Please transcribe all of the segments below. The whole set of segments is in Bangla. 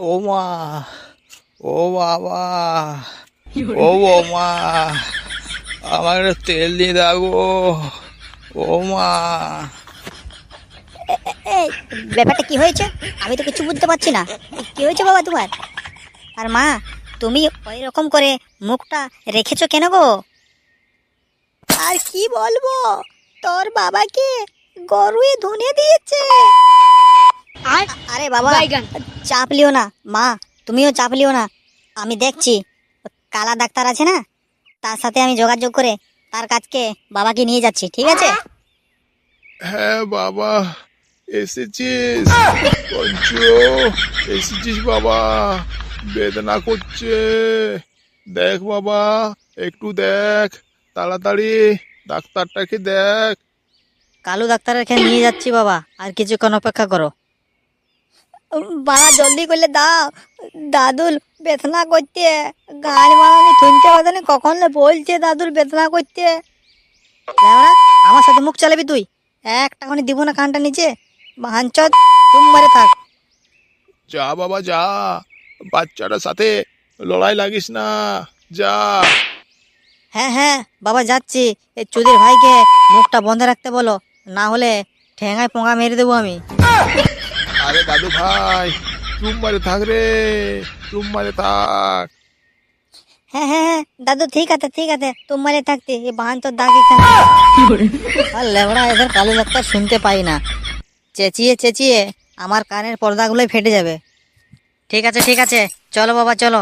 ও মা, ও বাবা, ও বৌমা, আমার একটু তেল দিয়ে দাও গো। ও মা, এই ব্যাপারটা কি হয়েছে? আমি তো কিছু বুঝতে পারছি না। কি হয়েছে বাবা তোমার? আর মা, তুমি ওই রকম করে মুখটা রেখেছো কেন গো? আর কি বলবো, তোর বাবাকে গরুয়ে ধুনে দিয়েছে। আরে বাবা, চাপ লিও না মা, তুমিও চাপ লিও না। আমি দেখছি, কালা ডাক্তার আছে না, তার সাথে আমি যোগাযোগ করে তার কাছকে বাবাকে নিয়ে যাচ্ছি, ঠিক আছে? হ্যাঁ বাবা, এসেছিস? পঞ্চু, এসেছিস বাবা? বেদনা করছে, দেখ বাবা, একটু দেখ, তাড়াতাড়ি ডাক্তারটাকে দেখ। কালু ডাক্তারের এখানে নিয়ে যাচ্ছি বাবা, আর কিছুক্ষণ অপেক্ষা করো। বাবা জলদি করলে দাও, দাদুর বেদনা করতে। গান মারানি শুনতে পারছে না, কখন বলছে দাদুর বেদনা করতে। লেওড়া, আমার সাথে মুখ চালাবি তুই? একটা করে দিব না কানটা নিচে, বাহানচদ, চুম মারে থাক। যা বাবা যা, বাচ্চাটার সাথে লড়াই লাগিস না, যা। হ্যাঁ হ্যাঁ বাবা যাচ্ছি। এই চুদির ভাইকে মুখটা বন্ধ রাখতে বলো, না হলে ঠেঙায় পোঙা মেরে দেবো আমি। আরে দাদু ভাই, চুম মারে থাক রে, চুম মারে থাক। হ্যাঁ হ্যাঁ হ্যাঁ দাদু, ঠিক আছে ঠিক আছে, তোমারে থাকতে এই বাহান তোর দাগ এখানে। আর লেবড়া, এদের কালু ডাক্তার শুনতে পাই না, চেঁচিয়ে চেঁচিয়ে আমার কানের পর্দাগুলোই ফেটে যাবে। ঠিক আছে ঠিক আছে, চলো বাবা চলো,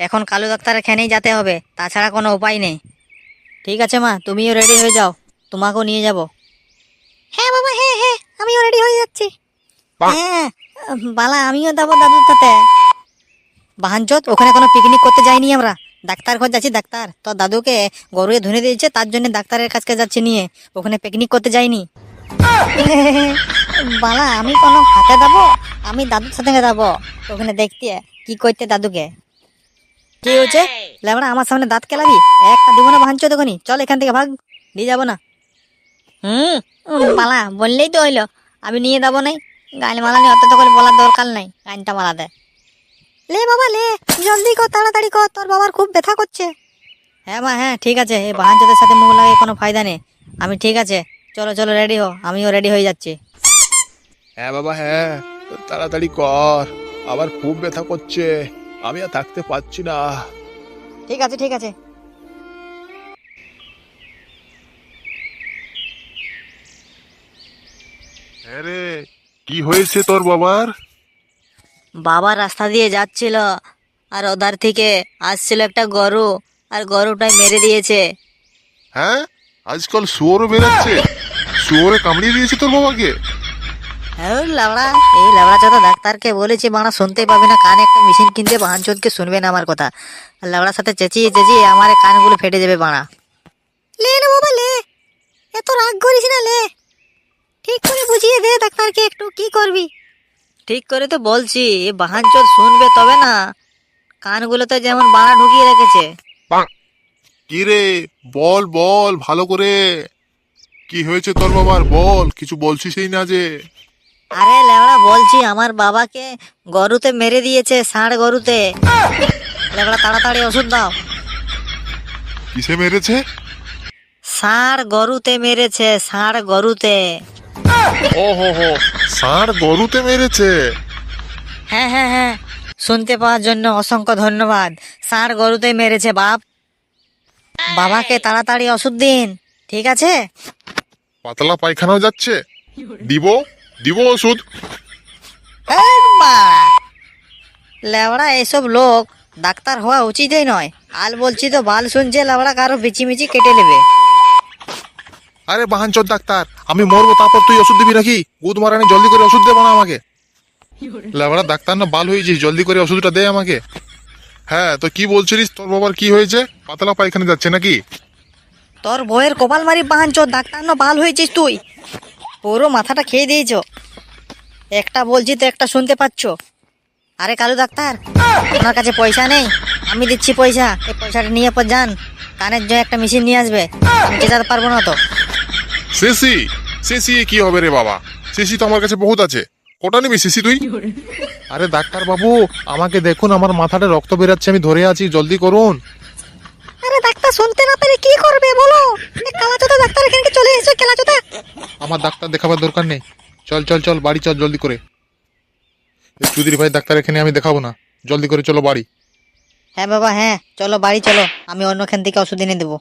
এখন কালু ডাক্তারের এখানেই যেতে হবে, তাছাড়া কোনো উপায় নেই। ঠিক আছে মা, তুমিও রেডি হয়ে যাও, তোমাকেও নিয়ে যাব। হ্যাঁ বাবা, হ্যাঁ হ্যাঁ আমিও রেডি হয়ে যাচ্ছি। হ্যাঁ বালা, আমিও যাবো দাদুর সাথে। বাহানচোদ, ওখানে কোনো পিকনিক করতে যাইনি আমরা, ডাক্তার ঘর যাচ্ছি। ডাক্তার তোর দাদুকে গরুয়ে ধুনে দিয়েছে, তার জন্য ডাক্তারের কাছে যাচ্ছি নিয়ে, ওখানে পিকনিক করতে যাইনি। বালা, আমি কোনো হাতে যাবো? আমি দাদুর সাথে যাবো ওখানে দেখতে কি করতে দাদুকে। কি হয়েছে লেবড়া, আমার সামনে দাঁত কেলাবি? একটা দিব না বাহানচোদ, ওখানে চল এখান থেকে ভাগ, নিয়ে যাবো না। বালা, বললেই তো হইলো, আমি নিয়ে যাবো নাই। গান মালানি অত তো করে বলার দরকার নাই, গানটা মালাতে। লে বাবা লে, জলদি কর, তাড়াতাড়ি কর, তোর বাবার খুব ব্যথা করছে। হ্যাঁ মা, হ্যাঁ ঠিক আছে, এই বাহানচোদের সাথে মুখ লাগে কোনো ফায়দা নেই। আমি ঠিক আছে, চলো চলো রেডি হো, আমিও রেডি হয়ে যাচ্ছি। হ্যাঁ বাবা হ্যাঁ, তাড়াতাড়ি কর, আবার খুব ব্যথা করছে, আমি আর থাকতে পারছি না। ঠিক আছে ঠিক আছে। হ্যাঁ রে, কি হয়েছে তোর বাবার? বাবা রাস্তা দিয়ে যাচ্ছিল, আর ওধার থেকে আসছিল একটা গরু, আর গরুটাই মেরে দিয়েছে। হ্যাঁ, আজকাল শুয়োরও বেরোচ্ছে, শুয়োরে কামড়িয়ে দিয়েছে তোর বাবাকে? হ্যাঁ লাবড়া, এই লাবড়া চোদা ডাক্তারকে বলেছি বাড়া শুনতে পাবে না, কানে একটা মেশিন কিনতে, বাহানচোদকে শুনবে না আমার কথা। আর লাবড়ার সাথে চেঁচিয়ে চেঁচিয়ে আমার কানগুলো ফেটে যাবে বাড়া। লে না বাবা লে, এত রাগ করিস না, লে ঠিক করে বুঝিয়ে দে ডাক্তারকে একটু, কি করবি? ঠিক করে তো বলছি, এ বাহানচোদ শুনবে তবে না, কানগুলোতে যেমন বাড়া ঢুকিয়ে রেখেছে। কি রে, বল বল ভালো করে, কি হয়েছে তোর বাবার, বল, কিছু বলছিসই না যে। আরে লেবড়া বলছি, আমার বাবাকে গরুতে মেরে দিয়েছে, ষাঁড় গরুতে। লেবড়া তাড়াতাড়ি ওষুধ দাও। কিসে মেরেছে? ষাঁড় গরুতে মেরেছে, ষাঁড় গরুতে। ও হো হো, ষাঁড় গরুতে মেরেছে? হ্যাঁ হ্যাঁ হ্যাঁ, শুনতে পাওয়ার জন্য অসংখ্য ধন্যবাদ। ষাঁড় গরুতে মেরেছে বাপ। বাবাকে তাড়াতাড়ি ওষুধ দিন, ঠিক আছে? পাতলা পায়খানাও যাচ্ছে, দিব দিব ওষুধ। লেবড়া, এসব লোক ডাক্তার হওয়া উচিতই নয়। আল বলছি তো বাল শুনছে, লেবড়া কারো বিচিমিচি কেটে নেবে। আরে বাহানচোদ ডাক্তার, আমি মরবো তারপর তুই ওষুধ দিবি নাকি? গুদ মারানি, জলদি করে ওষুধ দেবো না আমাকে? লেবড়া ডাক্তার না বাল হয়েছিস, জলদি করে ওষুধটা দে আমাকে। হ্যাঁ, তো কি বলছিলিস, তোর বাবার কি হয়েছে? পাতলা পায়খানা যাচ্ছে নাকি? তোর বইয়ের কপাল মারি বাহানচো, ডাক্তার না বাল হয়েছিস তুই, পুরো মাথাটা খেয়ে দিয়েছ। একটা বলছি তো একটা শুনতে পাচ্ছ। আরে কালু ডাক্তার, আপনার কাছে পয়সা নেই? আমি দিচ্ছি পয়সা, এই পয়সাটা নিয়ে পর যান, কানের জন্য একটা মেশিন নিয়ে আসবে। আমি যেতে পারবো না তো। শেষি শেষি কি হবে রে বাবা, শেষি তো আমার কাছে বহুত আছে, কোটা নিবি সিসি তুই? আরে ডাক্তার বাবু, আমাকে দেখুন, আমার মাথাটা রক্ত বেরাচ্ছে, আমি ধরে আছি, জলদি করুন। আরে ডাক্তার শুনতে না পেরে কি করবে বলো? কালাচোদা ডাক্তার এখানে চলে এসো, কালাচোদা। আমার ডাক্তার দেখাবার দরকার নেই, চল চল চল বাড়ি চল জলদি করে। এই চৌধুরী ভাই ডাক্তার এখানে আমি দেখাবো না, জলদি করে চলো বাড়ি। হ্যাঁ বাবা হ্যাঁ, চলো বাড়ি চলো, আমি অন্যখান থেকে ওষুধ এনে দেবো।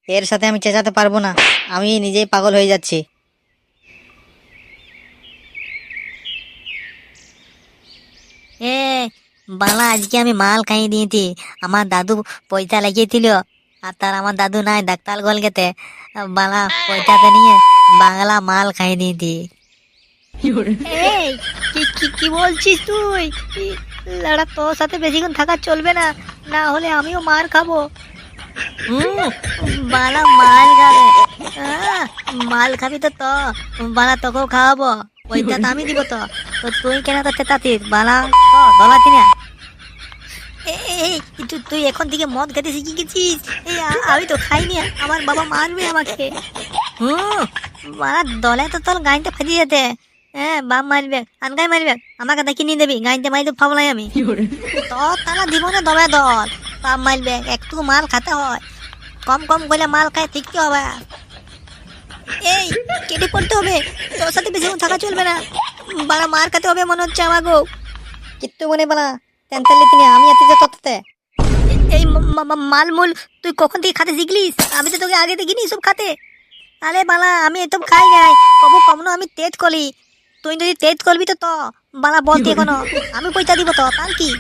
এর সাথে আমি চেঁচাতে পারবো না, আমি নিজেই পাগল হয়ে যাচ্ছি। এ বালা, আজকে আমি মাল খাইয়ে দিয়েছি। আমার দাদু পয়সা লাগিয়েছিল, আর তার আমার দাদু নাই ডাক্তার গলগেতে, বালা পয়সাতে নিয়ে বাংলা মাল খাইয়ে দিয়েছি। এই কি কি কি বলছিস তুই? লড়া, তোর সাথে বেশিক্ষণ থাকা চলবে না, না হলে আমিও মার খাবো। বালা মাল খাবে? মাল খাবি তো বালা তোকেও খাওয়াবো, পয়সা তো আমি দিব। তো তুই কেন তো চেতাতিস বালা? তো দলাতি না। এই তুই এখন থেকে মদ খেতে শিখে গেছিস? আমি তো খাইনি, আমার বাবা মারবে আমাকে। বালা দলে তো তোর গাইতে ফাঁসিয়ে যেতে। হ্যাঁ, বাপ মারবে, আনগাই মারবে, আমাকে দেখি নিয়ে দেবি, গাইতে মাইতে ফাবলাই আমি। তো তারা দিব না দলে দল, বাপ মারবে, একটু মাল খেতে হয়, কম কম করে মাল খায় ঠিকতে হবে। এই কেটে পড়তে হবে, তোর সাথে বেশিক্ষণ থাকা চলবে না, বাড়া মার খেতে হবে মনে হচ্ছে আমাকেও। কিত্তু মনে বালা তেনতাল্লি তিনি আমি এত যে তত্ত্বে। এই মালমূল তুই কখন থেকে খাতে শিখলিস? আমি তো তোকে আগে দেখিনি সব খাতে। আরে বালা, আমি এসব খাই নাই, কবু কমনো আমি তেজ করি। তুই যদি তেজ করবি তো বালা বলতি এখনো, আমি পয়সা দিব তো, তার কি?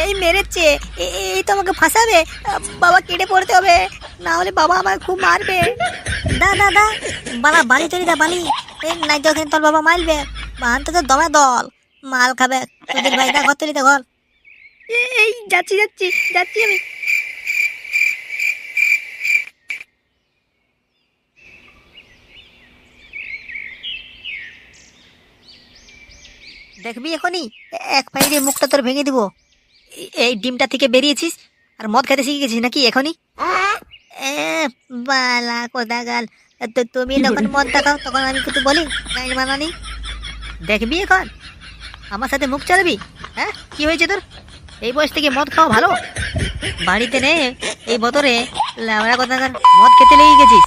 এই মেরেছে, এই তো আমাকে ফাঁসাবে। বাবা কেটে পড়তে হবে, না হলে বাবা আমাকে খুব মারবে। দা দা দা বালা বাড়ি চলি, দা বালি, নাই তো ওখানে তোর বাবা মারবে। বাহান তো দমে দল মাল খাবে। তোদের ভাই দা ঘর তুলিতে ঘর। এই যাচ্ছি যাচ্ছি যাচ্ছি আমি। দেখবি এখনই এক পাইরে মুখটা তোর ভেঙে দিব। এই ডিমটা থেকে বেরিয়েছিস আর মদ খেতে শিখে গেছিস নাকি এখনই? বালা কোদাগাল, তো তুমি যখন মদ দেখাও তখন আমি কিছু বলি গাইড মানানি? দেখবি এখন আমার সাথে মুখ চালাবি? হ্যাঁ, কি হয়েছে তোর? এই বয়স থেকে মদ খাওয়া ভালো? বাড়িতে নে এই বতরে লাউড়া কোদাগাল মদ খেতে লেগে গেছিস।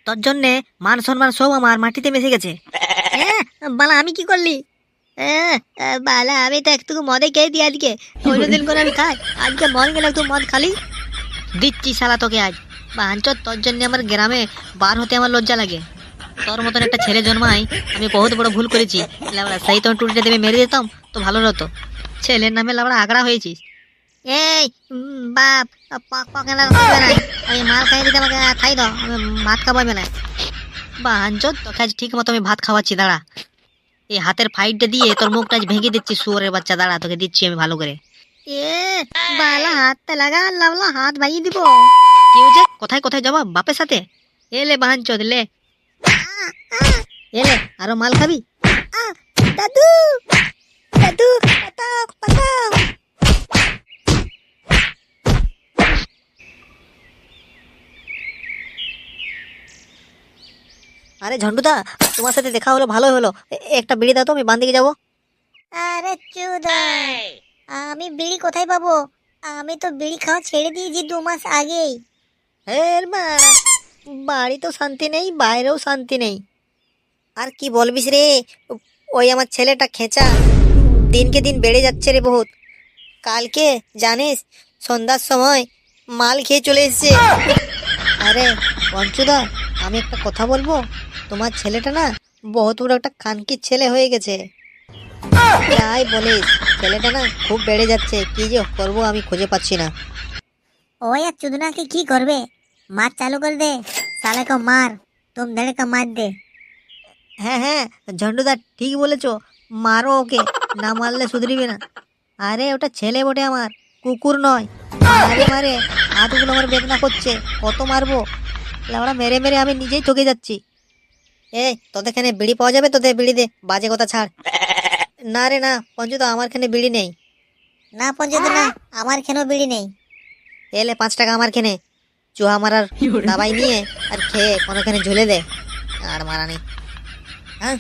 তোর জন্যে মান সম্মান সব আমার মাটিতে মিশে গেছে। বালা আমি কি করলি? বালা আমি তো একটু মদে খেয়ে দিই আজকে, অন্যদিন করে আমি খাই, আজকে মন গেলে একটু মদ খালি দিচ্ছি শালা তোকে আজ। বাঞ্চর তোর জন্য আমার গ্রামে বার হতে আমার লজ্জা লাগে। তোর মতন একটা ছেলে জন্মাই আমি বহুত বড় ভুল করেছি। লাবড়া সেই তখন টুটিটা দেবে মেরে দিতাম তো ভালো হতো। ছেলের নামে লাবড়া আগড়া হয়েছিস। এই বাপ আমি মাল খাই দিতে আমাকে খাই দাও, আমি ভাত খাবো বেলায়। বাঞ্চর তোকে আজ ঠিক মতো আমি ভাত খাওয়াচ্ছি, দাঁড়া। এই হাতের ফাইটটা দিয়ে তোর মুখটা আজ ভেঙে দিচ্ছি শুয়োরের বাচ্চা, দাঁড়া তোকে দিচ্ছি আমি ভালো করে। বালা হাতটা লাগা, লাভলা হাত ভাঙিয়ে দিব। কি হয়েছে? কোথায় কোথায় যাবা বাপের সাথে? এলে বাহান চোদ লে, এলে আরো মাল খাবি? দাদু দাদু পাতাও পাতাও। আরে ঝন্টুদা, তোমার সাথে দেখা হলো ভালো হলো, একটা বিড়ি দাও তো, আমি বান দিকে যাবো। আরে চুদা, আমি বিড়ি কোথায় পাবো? আমি তো বিড়ি খাওয়া ছেড়ে দিয়েছি 2 মাস আগেই। বাড়ি তো শান্তি নেই, বাইরেও শান্তি নেই। আর কি বলবিস রে, ওই আমার ছেলেটা খেঁচা দিনকে দিন বেড়ে যাচ্ছে রে বহুত। কালকে জানিস সন্ধ্যার সময় মাল খেয়ে চলে এসেছে। আরে পঞ্চুদা, আমি একটা কথা বলবো, তোমার ছেলেটা না বহুত বড় একটা খানকির ছেলে হয়ে গেছে। যাই বলিস, ছেলেটা না খুব বেড়ে যাচ্ছে, কি যে করবো আমি খুঁজে পাচ্ছি না। ওই আর চুদনাকে কি করবে, মার চালু করে দে, সালে को মার, তুম ধরে का মার দে। হ্যাঁ হ্যাঁ ঝন্ডুদা ঠিক বলেছো, মারো ওকে, না মারলে সুধরিবে না। আরে ওটা ছেলে বটে আমার, কুকুর নয়। মারে মারে হাতগুলো আমার বেদনা করছে, কত মারবো? লাউড়া মেরে মেরে আমি নিজেই ঠকে যাচ্ছি। এই তোদের এখানে বিড়ি পাওয়া যাবে? তোদের বিড়ি দে, বাজে কথা ছাড়। না রে না পঞ্চুদা, আমার এখানে বিড়ি নেই। না পঞ্চুদা না, আমার এখানেও বিড়ি নেই। এলে 5 টাকা আমার এখানে চুহা মারার দাবাই নিয়ে আর খেয়ে কোনোখানে ঝুলে দে, আর মারা নেই। হ্যাঁ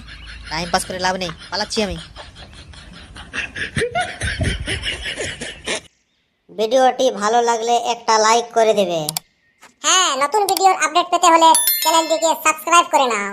টাইম পাস করে লাভ নেই, পালাচ্ছি আমি। ভিডিওটি ভালো লাগলে একটা লাইক করে দেবে। হ্যাঁ, নতুন ভিডিওর আপডেট পেতে হলে চ্যানেলটিকে সাবস্ক্রাইব করে নাও।